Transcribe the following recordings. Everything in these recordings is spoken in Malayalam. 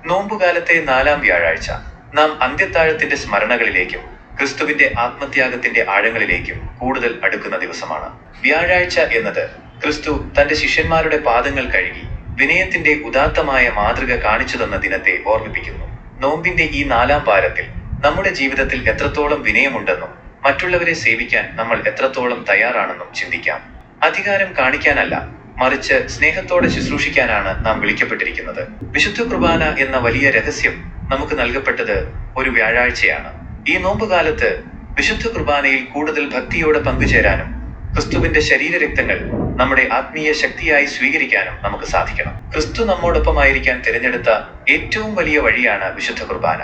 നോമ്പുകാലത്തെ 4-ാം വ്യാഴാഴ്ച നാം അന്ത്യത്താഴത്തിന്റെ സ്മരണകളിലേക്കും ക്രിസ്തുവിന്റെ ആത്മത്യാഗത്തിന്റെ ആഴങ്ങളിലേക്കും കൂടുതൽ അടുക്കുന്ന ദിവസമാണ്. വ്യാഴാഴ്ച എന്നത് ക്രിസ്തു തന്റെ ശിഷ്യന്മാരുടെ പാദങ്ങൾ കഴുകി വിനയത്തിന്റെ ഉദാത്തമായ മാതൃക കാണിച്ചു തന്ന ദിനത്തെ ഓർമ്മിപ്പിക്കുന്നു. നോമ്പിന്റെ ഈ 4-ാം വാരത്തിൽ നമ്മുടെ ജീവിതത്തിൽ എത്രത്തോളം വിനയമുണ്ടെന്നും മറ്റുള്ളവരെ സേവിക്കാൻ നമ്മൾ എത്രത്തോളം തയ്യാറാണെന്നും ചിന്തിക്കാം. അധികാരം കാണിക്കാനല്ല, മറിച്ച് സ്നേഹത്തോടെ ശുശ്രൂഷിക്കാനാണ് നാം വിളിക്കപ്പെട്ടിരിക്കുന്നത്. വിശുദ്ധ കുർബാന എന്ന വലിയ രഹസ്യം നമുക്ക് നൽകപ്പെട്ടത് ഒരു വ്യാഴാഴ്ചയാണ്. ഈ നോമ്പുകാലത്ത് വിശുദ്ധ കുർബാനയിൽ കൂടുതൽ ഭക്തിയോടെ പങ്കുചേരാനും ക്രിസ്തുവിന്റെ ശരീരരക്തങ്ങൾ നമ്മുടെ ആത്മീയ ശക്തിയായി സ്വീകരിക്കാനും നമുക്ക് സാധിക്കണം. ക്രിസ്തു നമ്മോടൊപ്പമായിരിക്കാൻ തിരഞ്ഞെടുത്ത ഏറ്റവും വലിയ വഴിയാണ് വിശുദ്ധ കുർബാന.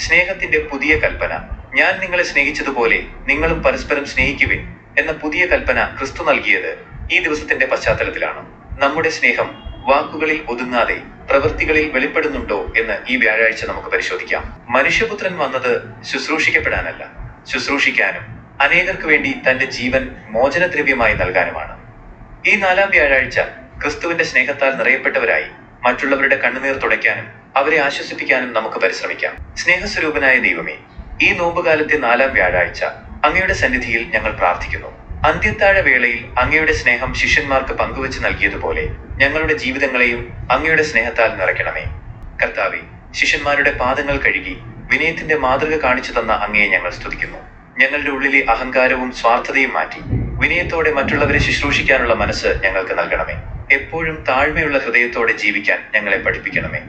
സ്നേഹത്തിന്റെ പുതിയ കൽപ്പന, ഞാൻ നിങ്ങളെ സ്നേഹിച്ചതുപോലെ നിങ്ങളും പരസ്പരം സ്നേഹിക്കുവിൻ എന്ന പുതിയ കൽപ്പന ക്രിസ്തു നൽകിയത് ഈ ദിവസത്തിന്റെ പശ്ചാത്തലത്തിലാണ്. നമ്മുടെ സ്നേഹം വാക്കുകളിൽ ഒതുങ്ങാതെ പ്രവൃത്തികളിൽ വെളിപ്പെടുന്നുണ്ടോ എന്ന് ഈ വ്യാഴാഴ്ച നമുക്ക് പരിശോധിക്കാം. മനുഷ്യപുത്രൻ വന്നത് ശുശ്രൂഷിക്കപ്പെടാനല്ല, ശുശ്രൂഷിക്കാനും അനേകർക്ക് വേണ്ടി തന്റെ ജീവൻ മോചനദ്രവ്യമായി നൽകാനുമാണ്. ഈ 4-ാം വ്യാഴാഴ്ച ക്രിസ്തുവിന്റെ സ്നേഹത്താൽ നിറയപ്പെട്ടവരായി മറ്റുള്ളവരുടെ കണ്ണുനീർ തുടയ്ക്കാനും അവരെ ആശ്വസിപ്പിക്കാനും നമുക്ക് പരിശ്രമിക്കാം. സ്നേഹസ്വരൂപനായ ദൈവമേ, ഈ നോമ്പുകാലത്തെ 4-ാം വ്യാഴാഴ്ച അങ്ങയുടെ സന്നിധിയിൽ ഞങ്ങൾ പ്രാർത്ഥിക്കുന്നു. അന്ത്യത്താഴ വേളയിൽ അങ്ങയുടെ സ്നേഹം ശിഷ്യന്മാർക്ക് പങ്കുവച്ച് നൽകിയതുപോലെ ഞങ്ങളുടെ ജീവിതങ്ങളെയും അങ്ങയുടെ സ്നേഹത്താൽ നിറയ്ക്കണമേ. കർത്താവേ, ശിഷ്യന്മാരുടെ പാദങ്ങൾ കഴുകി വിനയത്തിന്റെ മാതൃക കാണിച്ചു തന്ന അങ്ങയെ ഞങ്ങൾ സ്തുതിക്കുന്നു. ഞങ്ങളുടെ ഉള്ളിലെ അഹങ്കാരവും സ്വാർത്ഥതയും മാറ്റി വിനയത്തോടെ മറ്റുള്ളവരെ ശുശ്രൂഷിക്കാനുള്ള മനസ്സ് ഞങ്ങൾക്ക് നൽകണമേ. എപ്പോഴും താഴ്മയുള്ള ഹൃദയത്തോടെ ജീവിക്കാൻ ഞങ്ങളെ പഠിപ്പിക്കണമേ.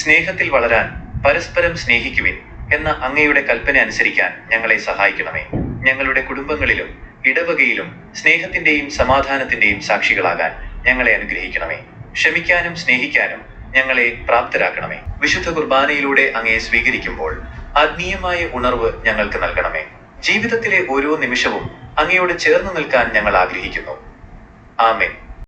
സ്നേഹത്തിൽ വളരാൻ പരസ്പരം സ്നേഹിക്കുവിൻ എന്ന അങ്ങയുടെ കൽപ്പന അനുസരിക്കാൻ ഞങ്ങളെ സഹായിക്കണമേ. ഞങ്ങളുടെ കുടുംബങ്ങളിലും ഇടവകയിലും സ്നേഹത്തിന്റെയും സമാധാനത്തിന്റെയും സാക്ഷികളാകാൻ ഞങ്ങളെ അനുഗ്രഹിക്കണമേ. ക്ഷമിക്കാനും സ്നേഹിക്കാനും ഞങ്ങളെ പ്രാപ്തരാക്കണമേ. വിശുദ്ധ കുർബാനയിലൂടെ അങ്ങയെ സ്വീകരിക്കുമ്പോൾ ആത്മീയമായ ഉണർവ് ഞങ്ങൾക്ക് നൽകണമേ. ജീവിതത്തിലെ ഓരോ നിമിഷവും അങ്ങയോട് ചേർന്ന് നിൽക്കാൻ ഞങ്ങൾ ആഗ്രഹിക്കുന്നു. ആമേൻ.